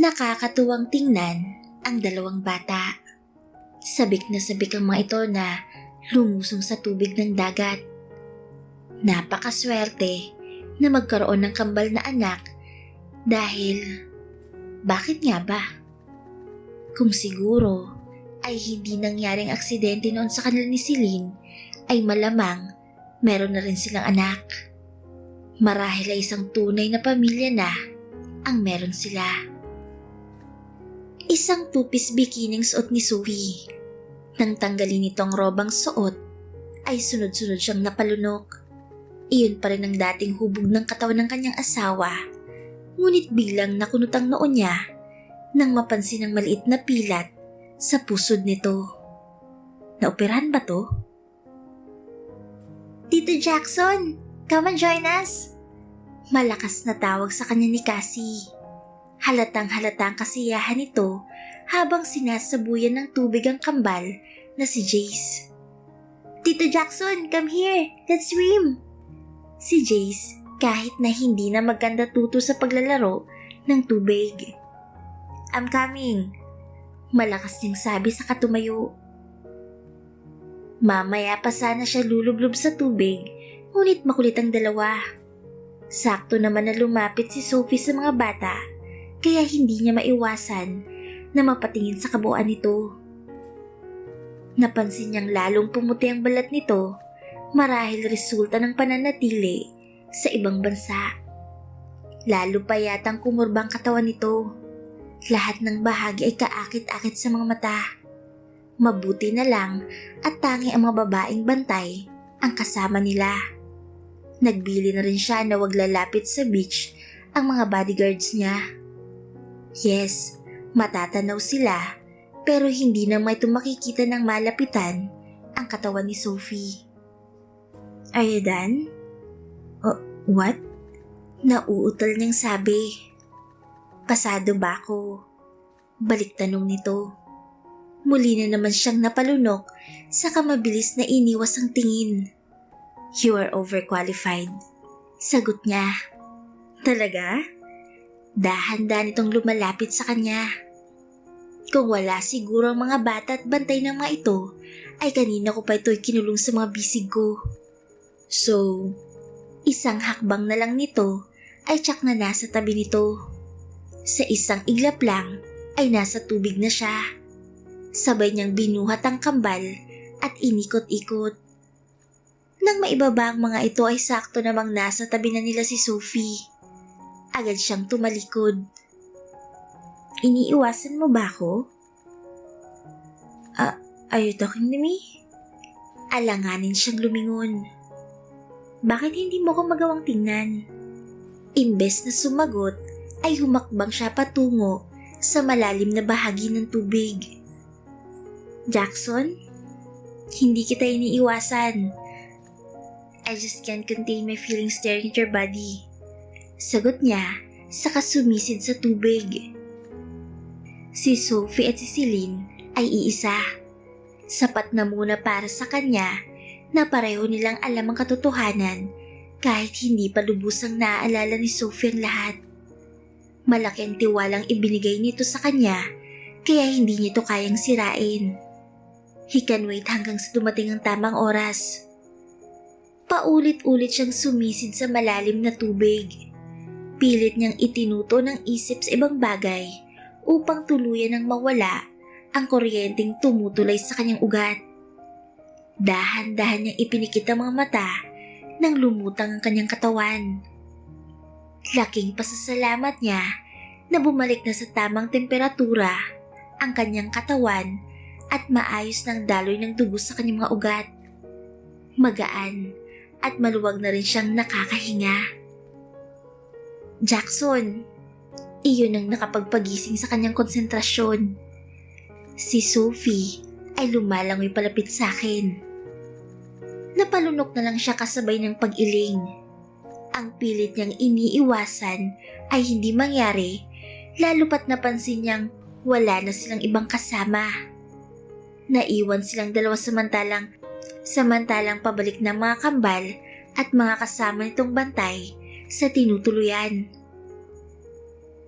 Nakakatuwang tingnan ang dalawang bata. Sabik na sabik ang mga ito na lumusong sa tubig ng dagat. Napakaswerte na magkaroon ng kambal na anak dahil bakit nga ba? Kung siguro ay hindi nangyaring aksidente noon sa kanila ni Celine, ay malamang meron na rin silang anak. Marahil ay isang tunay na pamilya na ang meron sila. Isang two-piece bikining suot ni Zoe. Nang tanggalin nitong robang suot, ay sunod-sunod siyang napalunok. Iyon pa rin ang dating hubog ng katawan ng kanyang asawa. Ngunit bilang nakunot ang noo niya nang mapansin ang maliit na pilat sa pusod nito. Naoperahan ba to? Tito Jackson, come and join us! Malakas na tawag sa kanya ni Cassie. Halatang-halatang kasiyahan nito habang sinasabuyan ng tubig ang kambal na si Jace. Tito Jackson, come here! Let's swim! Si Jace, kahit na hindi na maganda tuto sa paglalaro ng tubig. I'm coming! Malakas niyang sabi sa katumayo. Mamaya pa sana siya lulublob sa tubig, ngunit makulit ang dalawa. Sakto naman na lumapit si Sophie sa mga bata, kaya hindi niya maiwasan na mapatingin sa kabuuan nito. Napansin niyang lalong pumuti ang balat nito marahil resulta ng pananatili sa ibang bansa. Lalo pa yatang kumurbang katawan nito. Lahat ng bahagi ay kaakit-akit sa mga mata. Mabuti na lang at tangi ang mga babaeng bantay ang kasama nila. Nagbili na rin siya na wag lalapit sa beach ang mga bodyguards niya. Yes, matatanaw sila pero hindi na may makikita ng malapitan ang katawan ni Sophie. Are you done? Oh, what? Nauutal niyang sabi. Pasado ba ako? Balik tanong nito. Muli na naman siyang napalunok saka mabilis na iniwas ang tingin. You are overqualified. Sagot niya. Talaga? Dahan-dahan itong lumalapit sa kanya. Kung wala siguro ang mga bata at bantay ng mga ito, ay kanina ko pa ito'y kinulong sa mga bisig ko. So, isang hakbang na lang nito ay tsak na nasa tabi nito. Sa isang iglap lang ay nasa tubig na siya. Sabay niyang binuhat ang kambal at inikot-ikot. Nang maibaba ang mga ito ay sakto namang nasa tabi na nila si Sophie. Agad siyang tumalikod. Iniiwasan mo ba ako? Are you talking to me? Alanganin siyang lumingon. Bakit hindi mo ko magawang tingnan? Imbes na sumagot, ay humakbang siya patungo sa malalim na bahagi ng tubig. Jackson, hindi kita iniiwasan. I just can't contain my feelings staring at your body. Sagot niya, saka sumisid sa tubig. Si Sophie at si Celine ay iisa. Sapat na muna para sa kanya na pareho nilang alam ang katotohanan kahit hindi pa lubusang naaalala ni Sophie ang lahat. Malaki ang tiwalang ibinigay nito sa kanya kaya hindi niya ito kayang sirain. He can wait hanggang sa dumating ang tamang oras. Paulit-ulit siyang sumisid sa malalim na tubig. Pilit niyang itinuto ng isip sa ibang bagay upang tuluyan ng mawala ang kuryenteng tumutuloy sa kanyang ugat. Dahan-dahan niyang ipinikit ang mga mata nang lumutang ang kanyang katawan. Laking pasasalamat niya na bumalik na sa tamang temperatura ang kanyang katawan at maayos ng daloy ng dugo sa kanyang mga ugat. Magaan at maluwag na rin siyang nakakahinga. Jackson, iyon ang nakapagpagising sa kanyang konsentrasyon. Si Sophie ay lumalangoy palapit sa akin. Napalunok na lang siya kasabay ng pag-iling. Ang pilit niyang iniiwasan ay hindi mangyari, lalo pat napansin niyang wala na silang ibang kasama. Naiwan silang dalawa samantalang pabalik ng mga kambal at mga kasama nitong bantay sa tinutuluyan.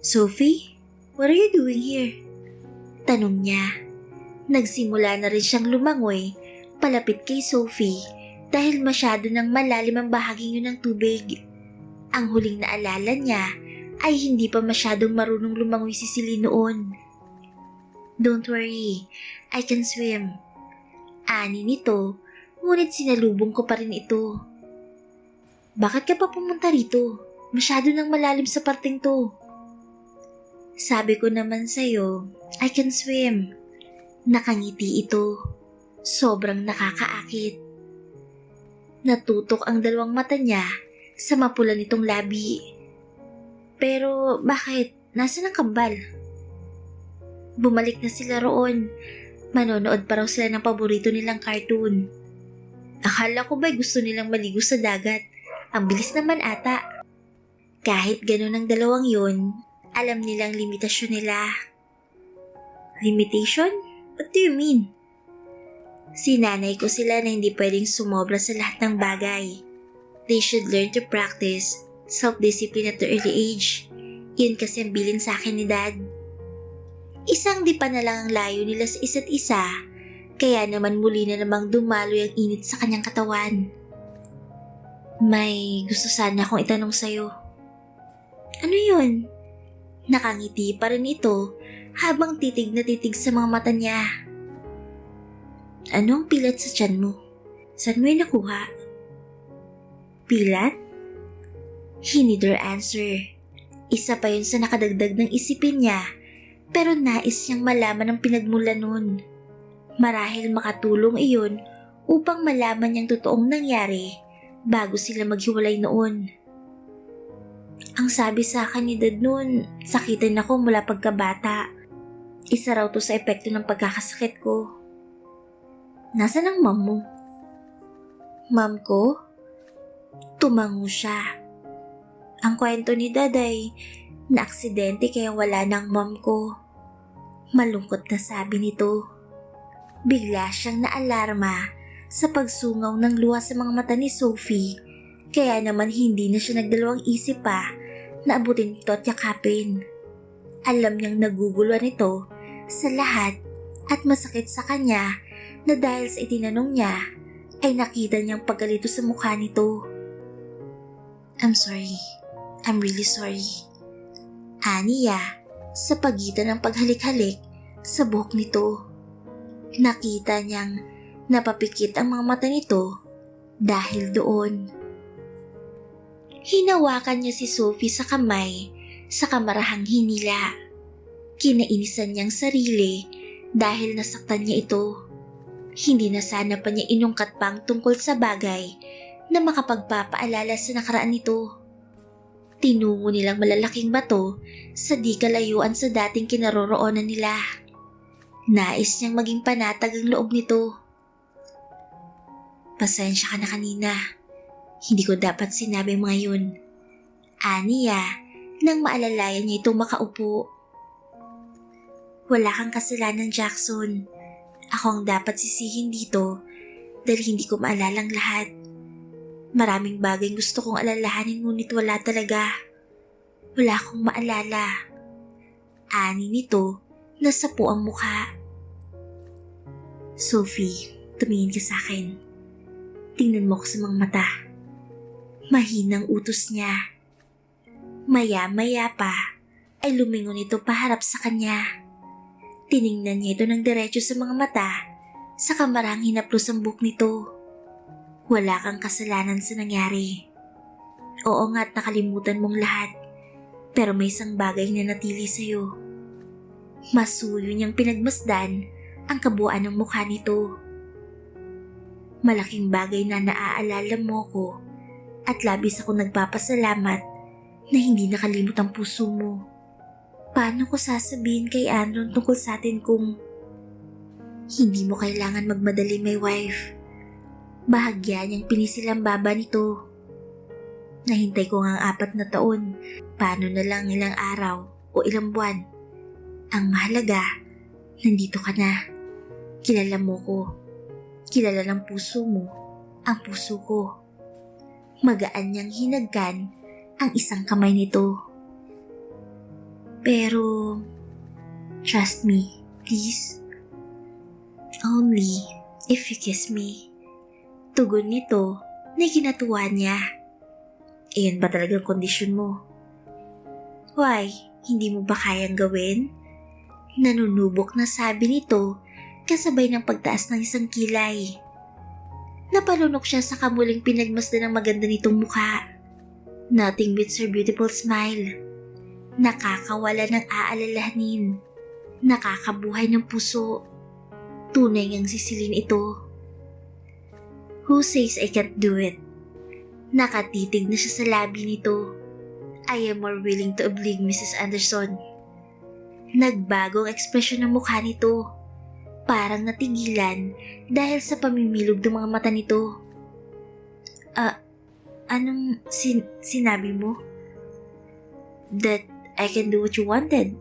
"Sophie, what are you doing here?" tanong niya. Nagsimula na rin siyang lumangoy palapit kay Sophie dahil masyado ng malalim ang bahaging yun ng tubig. Ang huling naalala niya ay hindi pa masyadong marunong lumangoy si Celine noon. "Don't worry, I can swim." Ani nito, ngunit sinalubong ko pa rin ito. "Bakit ka pa pumunta rito? Masyado nang malalim sa parting to." "Sabi ko naman sa'yo, I can swim." Nakangiti ito. Sobrang nakakaakit. Natutok ang dalawang mata niya sa mapula nitong labi. "Pero bakit? Nasaan ang kambal?" Bumalik na sila roon. Manonood pa raw sila ng paborito nilang cartoon. Akala ko ba'y gusto nilang maligo sa dagat? Ang bilis naman ata. Kahit ganun ang dalawang yun, alam nilang limitasyon nila. "Limitation? What do you mean?" Sinanay ko sila na hindi pwedeng sumobra sa lahat ng bagay. They should learn to practice self-discipline at the early age. Yun kasi ang bilin sa akin ni Dad. Isang di pa na lang ang layo nila sa isa't isa, kaya naman muli na namang dumaloy ang init sa kanyang katawan. "May gusto sana akong itanong sa'yo." "Ano yun?" Nakangiti pa rin ito habang titig na titig sa mga mata niya. "Anong pilat sa tiyan mo? Saan mo yung nakuha?" "Pilat?" He neither answer. Isa pa yun sa nakadagdag ng isipin niya, pero nais niyang malaman ang pinagmula nun. Marahil makatulong iyon upang malaman niyang totoong nangyari bago sila maghiwalay noon. "Ang sabi sa akin ni Dad noon, sakitan ako mula pagkabata. Isa raw to sa epekto ng pagkakasakit ko." "Nasaan ang mom mo?" "Mom ko?" Tumango siya. "Ang kwento ni Dad ay naaksidente kaya wala na ang mom ko." Malungkot na sabi nito. Bigla siyang naalarma sa pagsungaw ng luha sa mga mata ni Sophie, kaya naman hindi na siya nagdalawang isip pa na abutin ito at yakapin. Alam niyang naguguluhan ito sa lahat at masakit sa kanya na dahil sa itinanong niya ay nakita niyang paggalito sa mukha nito. "I'm sorry. I'm really sorry." Aniya sa pagitan ng paghalik-halik sa buhok nito. Nakita niyang napapikit ang mga mata nito dahil doon. Hinawakan niya si Sophie sa kamay sa kamarahang hinila. Kinainisan niyang sarili dahil nasaktan niya ito. Hindi na sana pa niya inungkat pang tungkol sa bagay na makapagpapaalala sa nakaraan nito. Tinungo nilang malalaking bato sa di kalayuan sa dating kinaroroonan nila. Nais niyang maging panatag ang loob nito. "Pasensya ka na kanina. Hindi ko dapat sinabi mga yun." Aniya nang maalalayan niya itong makaupo. "Wala kang kasalanan, Jackson. Ako ang dapat sisihin dito dahil hindi ko maalalang lahat. Maraming bagay gusto kong alalahanin ngunit wala talaga. Wala akong maalala." Ani nito na sapo ang mukha. "Sophie, tumingin ka sa akin. Tingnan mo ko sa mga mata." Mahinang utos niya. Maya-maya pa ay lumingon ito paharap sa kanya. Tiningnan niya ito ng diretso sa mga mata, sa kamarang hinaplos ang buhok nito. "Wala kang kasalanan sa nangyari. Oo nga't nakalimutan mong lahat, pero may isang bagay na natili sa'yo." Masuyo niyang pinagmasdan ang kabuuan ng mukha nito. "Malaking bagay na naaalala mo ko at labis ako nagpapasalamat na hindi nakalimot ang puso mo. Paano ko sasabihin kay Andron tungkol sa atin kung hindi mo kailangan magmadali, my wife? Bahagya niyang pinisil ang baba nito. Nahintay ko nga ang 4 na taon. Paano na lang ilang araw o ilang buwan? Ang mahalaga, nandito ka na. Kilala mo ko. Kilala ng puso mo ang puso ko." Magaan niyang hinagkan ang isang kamay nito. Pero, trust me, please. Only if you kiss me. Tugon nito na ginatuwa niya. Iyan ba talagang kondisyon mo? Why, hindi mo ba kayang gawin? Nanunubok na sabi nito kasabay ng pagtaas ng isang kilay. Napalunok siya sa kamuling pinagmasdan ng maganda nitong mukha. Nothing beats her beautiful smile. Nakakawala ng aalalahanin. Nakakabuhay ng puso. Tunay ngang sisilin ito. Who says I can't do it? Nakatitig na siya sa labi nito. I am more willing to oblige Mrs. Anderson. Nagbagong ekspresyon ng mukha nito. Parang natigilan dahil sa pamimilog ng mga mata nito. Anong sinabi mo? That I can do what you wanted.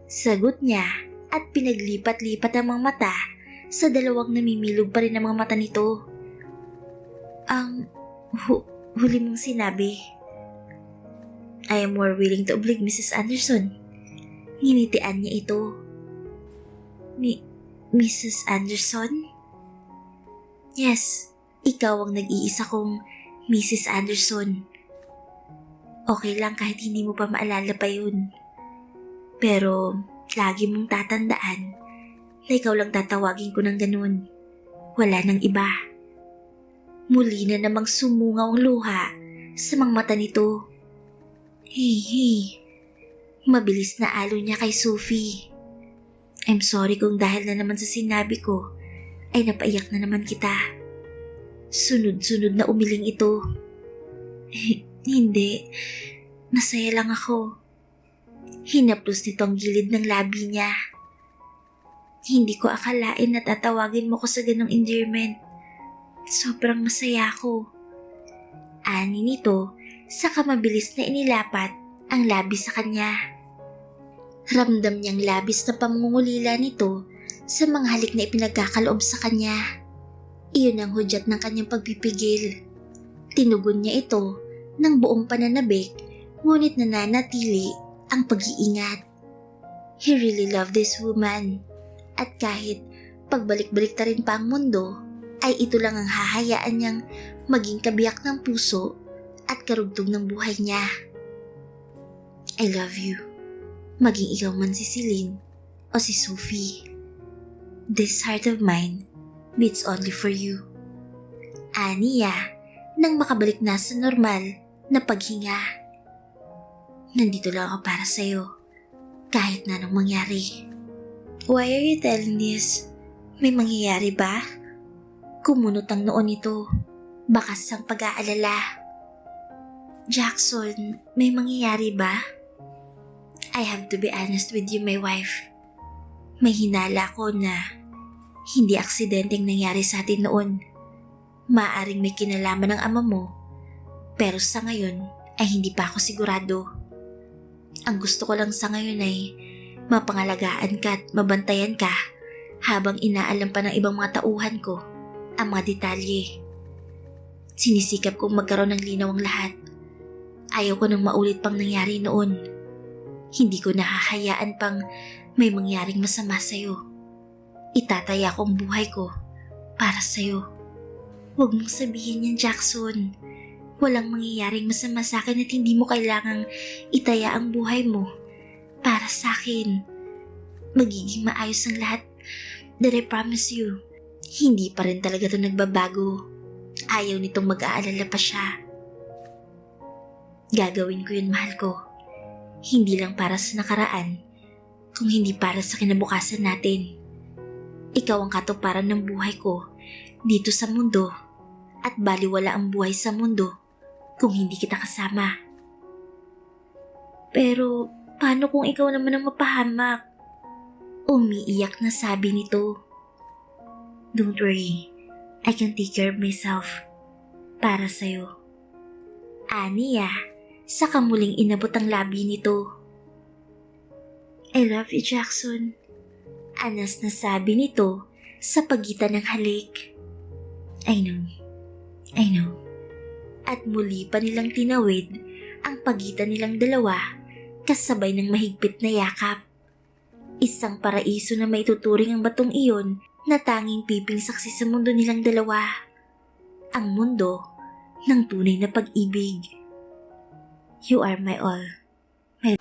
Sagot niya at pinaglipat-lipat ang mga mata sa dalawang namimilog pa rin ang mga mata nito. Ang huli mong sinabi. I am more willing to oblige Mrs. Anderson. Nginitian niya ito. Mrs. Anderson? Yes, ikaw ang nag-iisa kong Mrs. Anderson. Okay lang kahit hindi mo pa maalala pa yun. Pero lagi mong tatandaan na ikaw lang tatawagin ko ng ganun. Wala nang iba. Muli na namang sumungaw ang luha sa mga mata nito. Hey. Mabilis na alo niya kay Sophie. I'm sorry kung dahil na naman sa sinabi ko ay napaiyak na naman kita. Sunod-sunod na umiling ito. Hindi. Masaya lang ako. Hinaplos nito ang gilid ng labi niya. Hindi ko akalain na tatawagin mo ko sa ganong endearment. Sobrang masaya ako. Ani nito, saka mabilis na inilapat ang labi sa kanya. Ramdam niyang labis na pamungulila nito sa mga halik na ipinagkakaloob sa kanya. Iyon ang hudyat ng kanyang pagpipigil. Tinugon niya ito ng buong pananabik, ngunit nananatili ang pag-iingat. He really loved this woman. At kahit pagbalik-balik ta rin pa ang mundo, ay ito lang ang hahayaan niyang maging kabiyak ng puso at karugtog ng buhay niya. I love you. Maging ikaw man si Celine o si Sophie. This heart of mine beats only for you. Aniya nang makabalik na sa normal na paghinga. Nandito lang ako para sa'yo, kahit na anong mangyari. Why are you telling this? May mangyayari ba? Kumunot ang noon nito, bakas ang pag-aalala. Jackson, may mangyayari ba? I have to be honest with you, my wife. May hinala ko na hindi aksidenteng nangyari sa atin noon. Maaring may kinalaman ng ama mo, pero sa ngayon ay hindi pa ako sigurado. Ang gusto ko lang sa ngayon ay mapangalagaan ka at mabantayan ka habang inaalam pa ng ibang mga tauhan ko ang mga detalye. Sinisikap kong magkaroon ng linaw ang lahat. Ayaw ko nang maulit pang nangyari noon. Hindi ko nahahayaan pang may mangyaring masama sa'yo. Itataya ko ang buhay ko para sa'yo. Huwag mong sabihin yan, Jackson. Walang mangyayaring masama sa akin at hindi mo kailangang itaya ang buhay mo para sa akin. Magiging maayos ang lahat. That I promise you. Hindi pa rin talaga ito nagbabago. Ayaw nitong mag-aalala pa siya. Gagawin ko yun, mahal ko. Hindi lang para sa nakaraan, kung hindi para sa kinabukasan natin. Ikaw ang katuparan ng buhay ko dito sa mundo at baliwala ang buhay sa mundo kung hindi kita kasama. Pero paano kung ikaw naman ang mapahamak? Umiiyak na sabi nito. Don't worry, I can take care of myself. Para sa'yo. Aniya, saka muling inabot ang labi nito. I love you, Jackson. Anas na sabi nito sa pagitan ng halik. I know. at muli pa nilang tinawid ang pagitan nilang dalawa kasabay ng mahigpit na yakap. Isang paraiso na maituturing ang batong iyon na tanging piping saksi sa mundo nilang dalawa. Ang mundo ng tunay na pag-ibig. You are my all. My